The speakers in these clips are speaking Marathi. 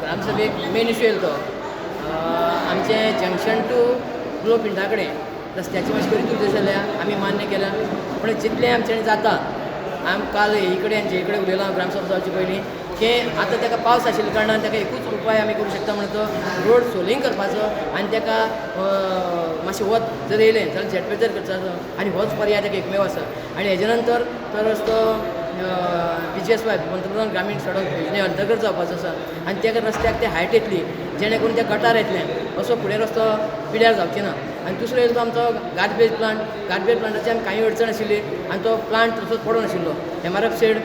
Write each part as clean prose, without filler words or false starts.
ग्रामसभेक मेन इश्यू येयलो तो आमचे जंक्शन टू ग्लो पिंडा कडेन रस्त्याची मातशी बरी दुर्दशा जाल्या आमी मान्य केला पूण जितलें आमच्यानी जाता काल हे कडेन जे कडेन उलयलां ग्रामसभा जावचे पयलीं की आतां ताका पावस आशिल्ल्या कारणान ताका एकूच उपाय आमी करूं शकता म्हणून तो रोड सोलिंग करपाचो आनी ताका मातशें वत जर येयलें जाल्यार जेटपेचर करपाचो आनी होच पर्याय ताका एकमेव आसा आनी हेजे नंतर तो रस्तो BGSY पंतप्रधान ग्रामीण सडक योजने अंतर्गत जावपाचो आसा आनी त्या रस्त्याक ते हायट येतली जेणे करून ते गटार येतले असो फुडें रस्तो पिड्यार जावचे ना आनी दुसरो येयलो तो आमचो गार्बेज प्लांटाची आमी कांय अडचण आशिल्ली आनी तो प्लांट तसोच पडून आशिल्लो MRF शेड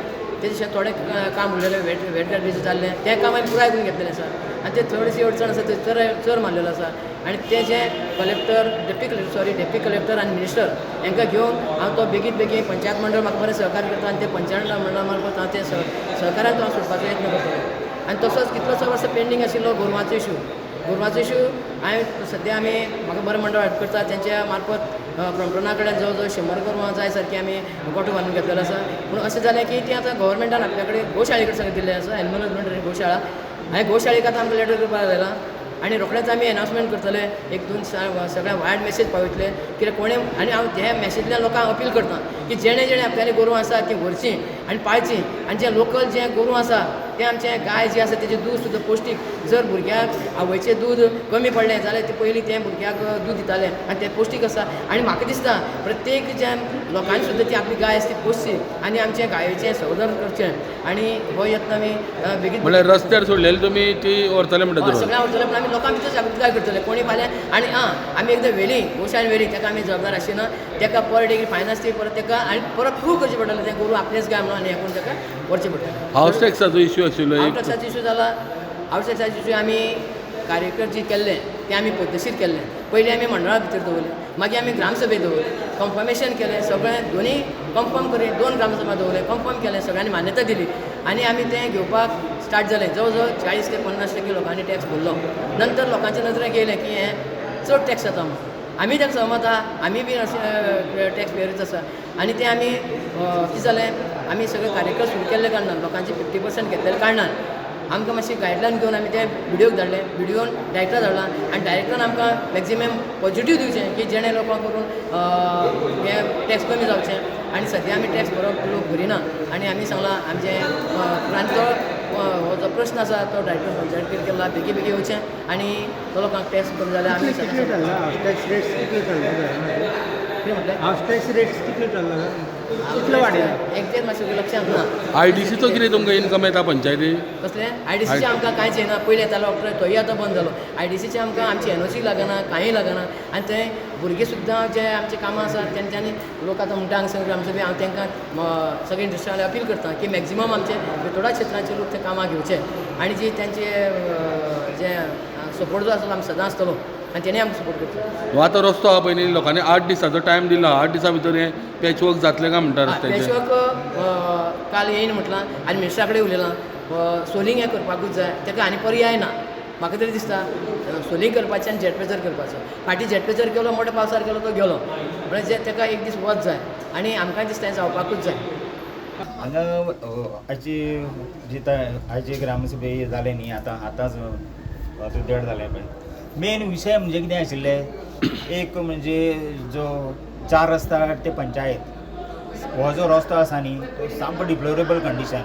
तेजे थोडें काम उरलेलें वेट गार्बेज जाल्लें तें काम आमी पुराय करून घेतलेलें आसा आनी ते थोडीशी अडचण आसा ते चड मारलेलो आसा आनी ते जे डेप्टी कलेक्टर आनी मिनिस्टर हांकां घेवन हांव तो बेगीन पंचायत मंडळ म्हाका बरें सहकार्य करता आनी ते पंचायत मंडळा मार्फत हांव ते सहकार्यान हांव सोडपाचो यत्न करतलो आनी तसोच कितलोसो वर्स पेंडींग आशिल्लो गोरवांचो इशू हांवें सद्या आमी म्हाका बरें मंडळ हाड करता तेंच्या मार्फत प्रमटना कडेन जवळ जवळ 100 गोरवां जाय सारकी आमी गोठो बांदून घेतलेलो आसा पूण अशें जालें की ती आतां गव्हर्मेंटान आपल्या कडेन गोशाळे कडेन सगळें दिल्लें आसा एनिमल हजबंड्री गोशाळा हांवें गोशाळेक आतां आमकां लेटर करपाक लायला आनी रोखडेंच आमी अनावन्समेंट करतले 1-2 सगळ्या वायड मेसेज पावयतले कित्याक कोणें आनी हांव ह्या मेसेजींतल्यान लोकांक अपील करता की जेणे आपल्याली गोरवां आसा ती व्हरचीं आनी पाळचीं आनी जे लोकल जे गोरवां आसा ते आमचे गाय जी आसा तेजें दूद सुद्दां पौश्टीक जर भुरग्याक आवयचें दूद कमी पडलें जाल्यार ते पयलीं तें भुरग्याक दूद दितालें आनी तें पौश्टीक आसा आनी म्हाका दिसता प्रत्येक ज्या लोकांनी सुद्दां ती आपली गाय आसा ती पोसची आनी आमच्या गायेचें संवर्धन करचें आनी हो यत्न आमी बेगीन म्हळ्यार रस्त्यार सोडलेले तुमी ती व्हरतले म्हणटा सगळ्या व्हरतले पूण आमी लोकां भितर जागृताय करतले कोणी फाल्यां आनी आमी एकदां व्हेली गोशाळेन व्हेली ताका आमी जबाबदार आशिना ताका पर डे फायन आसता परत ताका आनी परत प्रूव करचें पडटलें तें गोरू आपलेच गाय म्हणून आनी हें करून ताका व्हरचें पडटलें हावस टॅक्साचो इश्यू आशिल्लो हावस टॅक्साचो इश्यू जाला हावस टॅक्साचो इश्यू आमी कार्यकर्ते जी केल्ले ते आमी पद्दतशीर केल्ले पयलीं आमी मंडळा भितर दवरले मागीर आमी ग्रामसभेक दवरले कन्फर्मेशन केलें सगळें दोनी कन्फर्म करून 2 ग्रामसभा दवरले कन्फर्म केलें सगळ्यांनी मान्यता दिली आनी आमी तें घेवपाक स्टार्ट जालें जवळ जवळ 40 ते 50% लोकांनी टॅक्स भरलो नंतर लोकांच्या नदरेक येयलें की हें चड टॅक्स जाता म्हणून आमी ताका सहमत आहा आमी बी अशें टॅक्स पेयरच आसा आनी तें आमी कितें जालें आमी सगळे कार्यक्रम सुरू केल्ले कारणान लोकांचे 50% घेतलेल्या कारणान आमकां मातशी गायडलायन घेवन आमी ते व्हिडियोक धाडले व्हिडियोन डायरेक्टर धाडला आनी डायरेक्टरान आमकां मॅक्झिमम पॉझिटीव दिवचें की जेणे लोकां करून हें टॅक्स कमी जावचें आनी सद्या आमी टॅक्स बरोबर लोक भरिना आनी आमी सांगलां आमचे प्रांतो हो जो प्रश्न आसा तो डायरेक्टर पंचायत केला बेगी येवचें आनी तो लोकांक टॅक्स कमी जाल्यार आमी कितें म्हटलें कितलो वाडयला एक्झॅक्ट मातशें लक्षांत ना IDCचो कितें तुमकां इनकम येता पंचायती कसलें IDCचें आमकां कांयच येना पयलीं येतालो तोय आतां बंद जालो IDCचें आमकां आमची NOC लागना कांय लागना आनी थंय भुरगे सुद्दां जे आमचे कामां आसात तेंच्यांनी लोक आतां म्हणटा हांगासर ग्रामसभे हांव तांकां सगळे इंडस्ट्रीवाले अपील करता की मॅक्झिमम आमचे थोड्या क्षेत्रांचे लोक ते कामां घेवचे आनी जी तेंचे जे सपोर्ट जो आसलो आमी सदां आसतलो आनी तेणी आमकां सपोर्ट करता हो आतां रस्तो आहा पळय लोकांनी 8 दिसाचो टायम दिला 8 दिसां भितर हें पॅचवर्क जातलें काय म्हणटा रस्त्याचें पॅचवर्क काल येयन म्हटलां आनी मिनिस्टरा कडेन उलयलां सोलिंग हें करपाकूच जाय ताका आनी पर्याय ना म्हाका तरी दिसता सोलिंग करपाचें आनी जेटपेचर करपाचो फाटीं जेटपेचर केलो मोठ्या पावसार केलो तो गेलो म्हळ्यार जे ताका एक दीस वच जाय आनी आमकां दिसता हें जावपाकूच जाय हांगा आयची ग्रामसभे जाले न्ही आतांच देड जालें पळय मेन विशय म्हणजे कितें आशिल्लें एक म्हणजे जो 4 रस्ता ते पंचायत हो जो रस्तो आसा न्ही तो सामको डिप्लोरेबल कंडिशन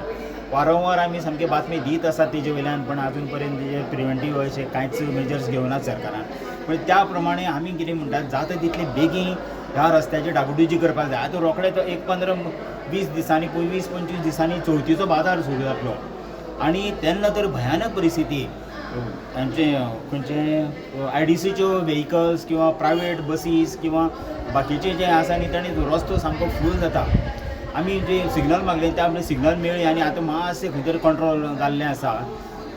वारंवार आमी सामके बातमी दीत आसात तेजे वयल्यान पण अजून पर्यंत तेजे प्रिव्हेंटीव अशे कांयच मेजर्स घेवनात सरकारान पण त्या प्रमाणे आमी कितें म्हणटात जाता तितले बेगीन ह्या रस्त्याची डागडुजी करपाक जाय आतां रोखडे तो 15-20 दिसांनी 20-25 दिसांनी चवथीचो बाजार सुरू जातलो आनी तेन्ना तर भयानक परिस्थिती आमचे खंयचे IDCच्यो व्हेहिकल्स किंवा प्रायवेट बसीस किंवा बाकीचे जे आसा न्ही तांणी रस्तो सामको फूल जाता आमी जे सिग्नल मागले ते आमकां सिग्नल मेळ्ळी आनी आतां मातशें खंय तरी कंट्रोल जाल्लें आसा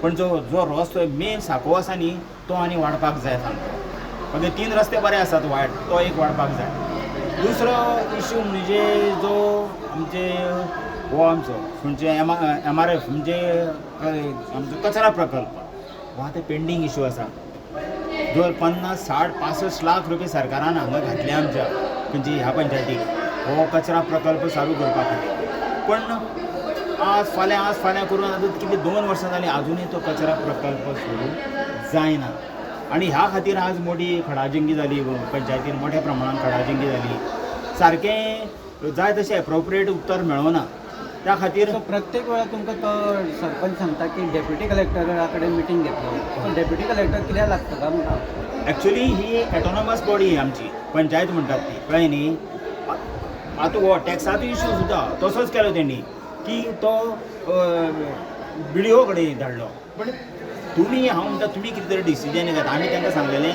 पण जो रस्तो मेन सांको आसा न्ही तो आनी वाडपाक जाय सामको म्हणजे 3 रस्ते बरे आसात वायड तो एक वाडपाक जाय दुसरो इश्यू म्हणजे जो आमचे हो आमचो खंयचे MRF म्हणजे आमचो कचरा प्रकल्प हो आतां पेंडींग इश्यू आसा जो 50-60-65 लाख रुपये सरकारान हांगा घातले आमच्या खंयची ह्या पंचायतीक हो कचरा प्रकल्प चालू करपा खातीर पण आज फाल्यां करून आतां कितले 2 वर्सां जालीं अजुनूय तो कचरा प्रकल्प सुरू जायना. आणि ह्या खातीर आज मोठी खडाजंगी जाली, पंचायतीन मोठ्या प्रमाणात खडाजंगी जाली. सारकें जाय तशें एप्रोप्रिएट उत्तर मेळना. त्या खातीर प्रत्येक वेळा तुमकां तो सरपंच सांगता की डेप्युटी कलेक्टरा कडेन मिटींग घेतलो. सो डेप्युटी कलेक्टर कित्याक लागता काय म्हणटा. ॲक्च्युली ही ऑटोनॉमस बॉडी आमची पंचायत म्हणटात ती, कळ्ळें न्ही. आतां हो टॅक्साचो इश्यू सुद्दां तसोच केलो तेणी की तो BDO कडेन धाडलो. पण तुमी हांव म्हणटा तुमी कितें तरी डिसिजन घेता. आमी तांकां सांगलेलें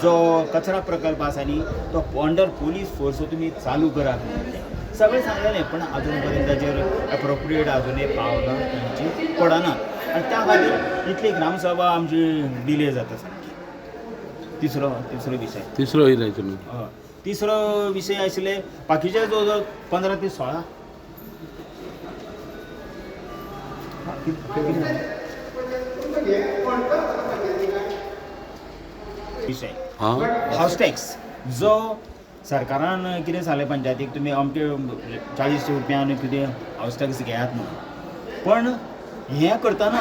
जो कचरा प्रकल्प आसा न्ही तो अंडर पोलीस फोर्स तुमी चालू करात सगळें सांगलेलें. पण अजून पर्यंत ताचेर एप्रोप्रिएट अजुनूय पावना तांची पडना. आनी त्या खातीर इतली ग्रामसभा आमची डिले जाता सारकी. तिसरो विशय तिसरो येयलाय तुमी. तिसरो विशय आशिल्ले बाकीचे जो 15 ते 16 विशय हाऊस टॅक्स जो सरकारान कितें सांगलें पंचायतीक तुमी अमके 40 रुपयान कितें हाऊस टॅक्स घेयात म्हणून. पण हें करतना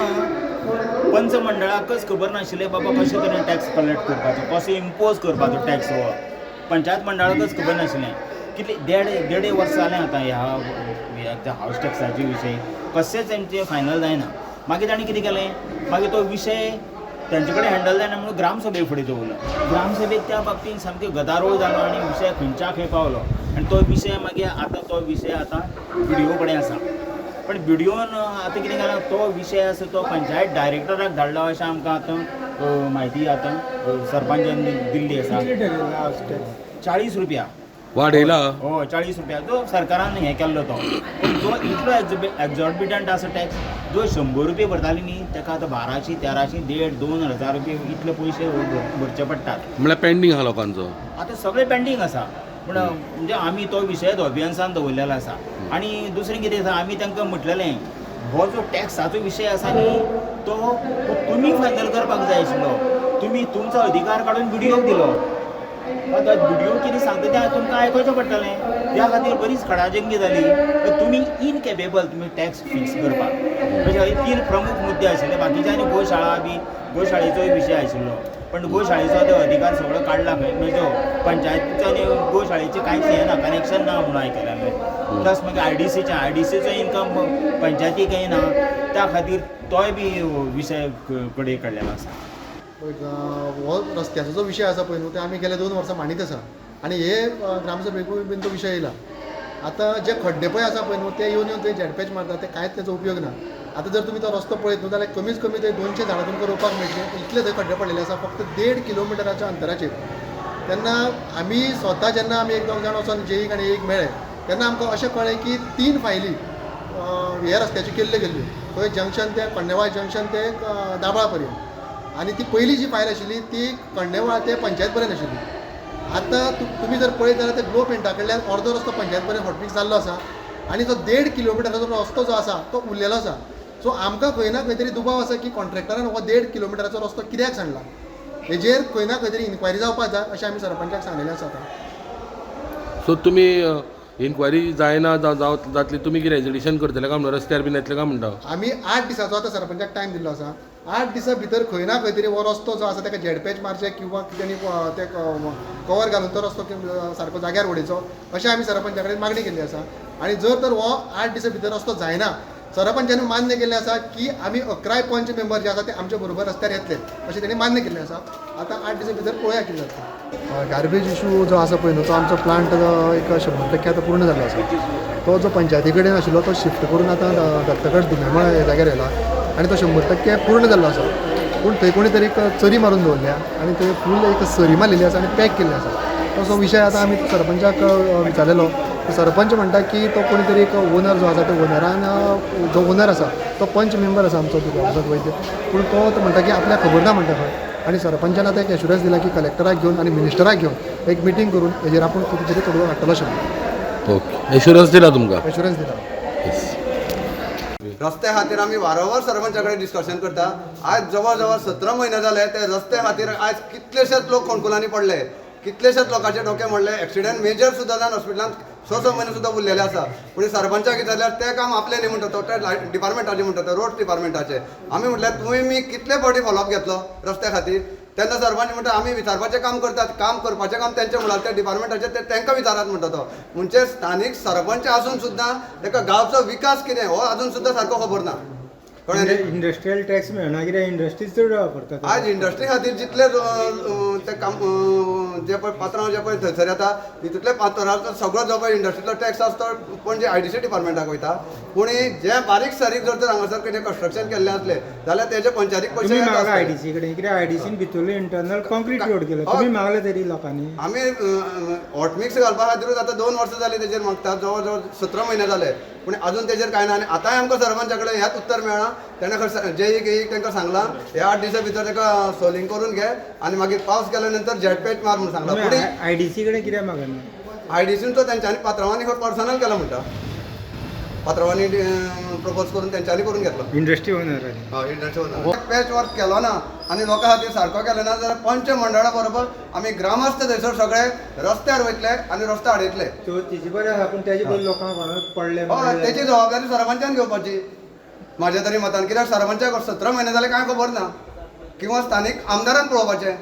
पंच मंडळाकच खबर नाशिल्लें बाबा कशें तरेन टॅक्स कलेक्ट करपाचो, कसो इम्पोज करपाचो टॅक्स हो पंचायत मंडळाकच खबर नाशिल्लें. कितले देड वर्स जालें आतां ह्या हाऊस टॅक्साचे विशय कशेंच तेंचें फायनल जायना. मागीर ताणें कितें केलें, मागीर तो विशय तेंचे कडेन हँडल जायना म्हणून ग्रामसभे फुडें दवरलो. ग्रामसभेक त्या बाबतींत सामको गदारोळ जालो आनी विशय खंयच्या खंय पावलो. आनी तो विशय मागीर तो विशय आतां BDO कडेन आसा. पण BDOन आतां कितें केलां, तो विशय आसा तो पंचायत डायरेक्टराक धाडलो अशें आमकां आतां म्हायती आतां सरपंचान दिल्ली आसा. 40 रुपया वाडयला. 40 रुपया जो सरकारान हें केल्लो तो. पूण जो इतलो एक्झॉर्बिटंट आसा टॅक्स, जो 100 रुपया भरताली न्ही ताका आतां 1200, 1300, 1,500-2,000 रुपया इतले पयशे भरचे पडटात. म्हळ्यार पेंडींग आहा लोकांचो. आतां सगळें पेंडींग आसा. पूण म्हणजे आमी तो विशय अभियानान दवरलेलो आसा. आनी दुसरें कितें आसा, आमी तांकां म्हटलेलें हो जो टॅक्साचो विशय आसा न्ही तो तुमी फायनल करपाक जाय आशिल्लो. तुमी तुमचो अधिकार काडून BDOक दिलो. आतां BDO कितें सांगता तें तुमकां आयकोचें पडटलें. त्या खातीर बरीच खडाजंगी जाली. तुमी इनकेपेबल तुमी टॅक्स फिक्स करपाक. म्हणजे 3 प्रमुख मुद्दे आशिल्ले. बाकीचे आनी गोशाळेचोय विशय आशिल्लो. पण गोशाळेचो तो अधिकार सगळो काडला खंय म्हणजे पंचायतीचो आनी गोशाळेचें कांयच हें ना, कनेक्शन ना म्हणून आयकलें. प्लस मागीर IDCचो इन्कम पंचायतीक येना. त्या खातीर तोय बी विशय कडेन काडलेलो आसा. हो रस्त्याचो जो विशय आसा पळय न्हू ते आमी गेल्या 2 वर्सां मांडीत आसा. आनी हे ग्रामसभेकूय बीन तो विशय येयला. आतां जे खड्डे पळय आसा पळय न्हू ते येवन थंय झॅडपॅच मारता ते कांयच तेचो उपयोग ना. आतां जर तुमी तो रस्तो पळयत न्हू जाल्यार कमीच कमी थंय 200 झाडां तुमकां रोवपाक मेळटलीं. इतले थंय खड्डे पडलेले आसा फक्त 1.5 किलोमिटराच्या अंतराचेर. तेन्ना आमी स्वता जेन्ना आमी 1-2 जाण वचोन JEक आनी AEक मेळ्ळे तेन्ना आमकां अशें कळ्ळें की 3 फायली हे रस्त्याच्यो केल्ल्यो खंय जंक्शन ते कण्णेवाळ जंक्शन ते दाबळा पर्यंत. आनी ती पयली जी फायल आशिल्ली ती कण्णेवाळ ते पंचायत पर्यंत आशिल्ली. आतां तुमी जर पळयत जाल्यार ते ग्लो पेंटा कडल्यान अर्दो रस्तो पंचायत पर्यंत हॉटफिक्स जाल्लो आसा. आनी तो 1.5 किलोमिटराचो रस्तो जो आसा तो उरलेलो आसा. सो आमकां खंय ना खंय तरी दुबाव आसा की कॉन्ट्रॅक्टरान हो 1.5 किलोमिटराचो रस्तो कित्याक सांडला. हेजेर खंय ना खंय तरी इन्क्वायरी जावपाक जाय अशें आमी सरपंचाक सांगलेलें आसा. आतां सो तुमी इन्क्वायरी जायना जातली तुमी कितें रेजोल्युशन करतले काय म्हणून रस्त्यार बीन येतले काय म्हणटा. आमी 8 दिसाचो आतां सरपंचाक टायम दिल्लो आसा. 8 दिसां भितर खंय ना खंय तरी हो रस्तो जो आसा ताका झॅडपॅच मारचे किंवा कितेंनी ते कवर घालून तो रस्तो सारको जाग्यार उडयचो अशें आमी सरपंचा कडेन मागणी केल्ली आसा. आनी जर तर हो 8 दिसां भितर रस्तो जायना सरपंचानी मान्य केल्लें आसा की आमी 11 पंच मेंबर जे आसा ते आमचे बरोबर रस्त्यार येतले अशें तेणी मान्य केल्लें आसा. आतां 8 दिसां भितर पळोवया कितें जाता. गार्बेज इशू जो आसा पळय न्हू तो आमचो प्लांट एक 100% आतां पूर्ण जाल्लो आसा. तो जो पंचायती कडेन आशिल्लो तो शिफ्ट करून आतां दत्तगड दुमेमळ ह्या जाग्यार येयला आनी तो 100% पूर्ण जाल्लो आसा. पूण थंय कोणी तरी चरी मारून दवरल्या आनी थंय फूल एक सरी मारलेली आसा आनी पॅक केल्ली आसा. तसो विशय आतां आमी सरपंचाक विचारलेलो. सरपंच म्हणटा की तो कोणी तरी एक ओनर जो आसा त्या ओनरान जो ओनर आसा तो पंच मेंबर आसा आमचो तितून वैद्य. पूण तो म्हणटा की आपल्याक खबर ना म्हणटा खंय. आनी सरपंचान आतां एक एश्युरन्स दिला की कलेक्टराक घेवन आनी मिनिस्टराक घेवन एक मिटींग करून हेजेर आपूण कितें तरी तोडगो काडटलो अशें. ओके एश्युरन्स दिला तुमकां. एश्युरन्स दिला. रस्त्या खातीर आमी वारंवार सरपंचा कडेन डिस्कशन करता. आज जवळ जवळ 17 म्हयने जाले ते रस्त्या खातीर आज कितलेशेच लोक कोणकुलांनी पडले. कितलेशेच लोकांचे डोके मोडले. एक्सिडेंट मेजर सुद्दां जावन हॉस्पिटलांत स म्हयने सुद्दां उरलेले आसा पूण सरपंचाक कितें जाल्यार तें काम आपलें न्ही म्हणटा तो त्या डिपार्टमेंटाचें म्हणटा तो रोड डिपार्टमेंटाचें आमी म्हटल्यार तुमी कितले फावटी फॉलोअप घेतलो रस्त्या खातीर तेन्ना सरपंच म्हणटा आमी विचारपाचें काम करतात काम करपाचें काम तेंचें म्हणल्यार त्या डिपार्टमेंटाचें ते तांकां विचारात म्हणटा तो म्हणजे स्थानीक सरपंच आसून सुद्दां ताका गांवचो विकास कितें हो अजून सुद्दां सारको खबर ना कळ्ळें न्ही? इंडस्ट्रियल टॅक्स मेळना कित्याक इंडस्ट्रीज चड वापरतात आज इंडस्ट्री खातीर जितले ते काम जे पळय पात्रांव जे पळय थंयसर येता तितूंतले पात्रांचो सगळो जो पळय इंडस्ट्रीतलो टॅक्स आसा तो पणजे IDC डिपार्टमेंटाक वयता पूण जे बारीक सारीक जर तर हांगासर कितें कन्स्ट्रक्शन केल्लें आसलें जाल्यार तेजे पंचायतीक पयशे तुम्ही येता मागला आसतले. IDC कडेन कित्याक IDCन भितरले इंटरनल कॉन्क्रीट रोड केलो तुम्ही मागले तरी लोकांनी आमी हॉट मिक्स घालपा खातीरूच आतां 2 वर्सां जालीं तेजेर मागतात जवळ जवळ 17 म्हयने जाले पूण अजून तेजेर कांय ना आनी आतांय आमकां सरपंचा कडेन ह्याच उत्तर मेळ्ळां तेणें खंय जेईक तांकां सांगलां हे 8 दिसां भितर ताका सोलिंग करून घे आनी मागीर पावस गेल्या नंतर जेटपॅच मार म्हणून सांगला तुम्ही पुढे IDC कडेन कित्याक मागना IDCन तो तेंच्यांनी पात्रांवांनी पर्सनल केला म्हणटा पात्रांवांनी प्रपोज करून तेंच्यांनी करून घेतलो इंडस्ट्री ओनर पॅच वर्क केलो ना आनी लोकां खातीर सारको केलो ना जाल्यार पंच मंडळा बरोबर आमी ग्रामस्थ थंयसर सगळे रस्त्यार वयतले आनी रस्तो हाडयतले तेजी बरें आसा पूण तेजे बरें लोकांक कोणाक पडले हय तेची जबाबदारी सरपंचान घेवपाची म्हाज्या तरी मतान कित्याक सरपंचाक 17 म्हयने जाले कांय खबर ना किंवा स्थानीक आमदारान पळोवपाचें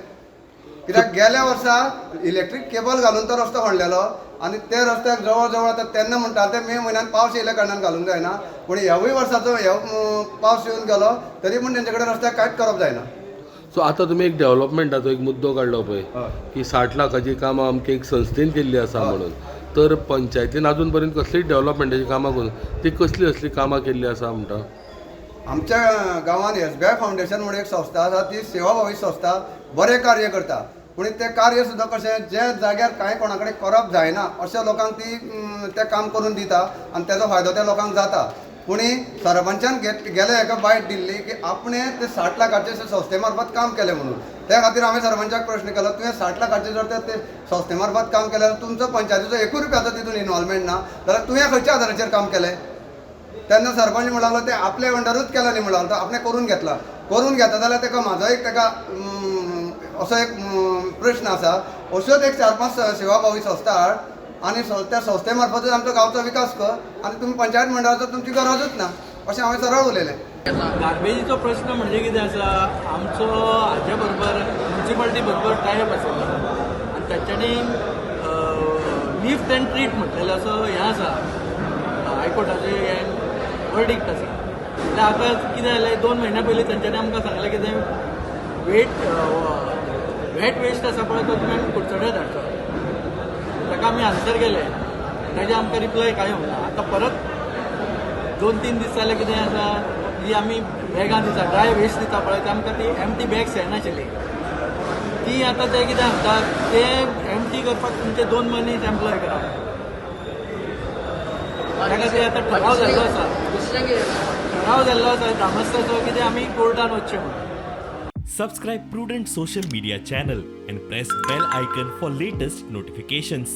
कित्याक गेल्या वर्सा इलेक्ट्रीक केबल घालून तो रस्तो खणलेलो आनी ते रस्त्याक जवळ जवळ आतां तेन्ना म्हणटा ते मे म्हयन्यान पावस येयल्या कारणान घालूंक जायना पूण ह्यावूय वर्साचो पावस येवन गेलो तरी पूण तेंचे कडेन रस्त्याक कांयच करप जायना सो आतां तुमी एक डेव्हलपमेंटाचो एक मुद्दो काडलो पळय की 60 लाखाची कामां अमके एक संस्थेन केल्ली आसा म्हणून तर पंचायतीन अजून पर्यंत कसलीच डेव्हलपमेंटाची कामां करून ती कसली कामां केल्ली आसा म्हणटा आमच्या गांवांत SBI फावंडेशन म्हणून एक संस्था आसा ती सेवाभावी संस्था बरें कार्य करता पूण तें कार्य सुद्दां कशें जे जाग्यार कांय कोणा कडेन करप जायना अशा लोकांक ती तें काम करून दिता आनी तेजो फायदो त्या लोकांक जाता पूण सरपंचान गेले हेका बायट दिल्ली की आपणें ते 60 लाखाचे संस्थे मार्फत काम केलें म्हणून त्या खातीर हांवें सरपंचाक प्रश्न केलो तुवें 60 लाखाचे जर ते संस्थे मार्फत काम केलें जाल्यार तुमचो पंचायतीचो 1 रुपयाचो तितून इनवॉल्वमेंट ना जाल्यार तुवें खंयच्या आदाराचेर काम केलें तेन्ना सरपंच म्हणलो ते आपल्या अंडरूच केला न्ही म्हणलो तो आपणें करून घेतला करून घेता जाल्यार ताका म्हाजो एक ताका असो एक प्रश्न आसा अश्योच एक 4-5 सेवाभावी संस्था हाड आनी त्या संस्थे मार्फतूच आमचो गांवचो विकास कर आनी तुमी पंचायत मंडळाचो तुमची गरजूच ना अशें हांवें सरळ उलयलें गार्बेजीचो प्रश्न म्हणजे कितें आसा आमचो हाचे बरोबर म्युन्सिपालिटी बरोबर टायप आसा आनी तांच्यांनी लिफ्ट एंड ट्रीट म्हटलेलो असो हें आसा हायकोर्टाचें हें वर्डिक्ट आसा म्हणजे आतां कितें जालें 2 म्हयन्या पयलीं तांच्यांनी आमकां सांगलें कितें वेट वेस्ट आसा पळय तो तुमी कुडचड्या धाडचो ताका आमी आन्सर केले ताजे आमकां रिप्लाय कांय येवना आतां परत 2-3 दीस जाले कितें आसा जी आमी बॅगां दिता ड्राय वेस्ट दिता पळय ते आमकां ती एम्प्टी बॅग्स येनाशिल्ली ती आतां ते कितें सांगतात ते एम्प्टी करपाक तुमचे 2 मनीस एम्प्लॉय करा ताका ते आतां ठराव जाल्लो आसा ग्रामस्थाचो कितें आमी कोर्टान वचचें म्हणून Subscribe Prudent social media channel and press bell icon for latest notifications.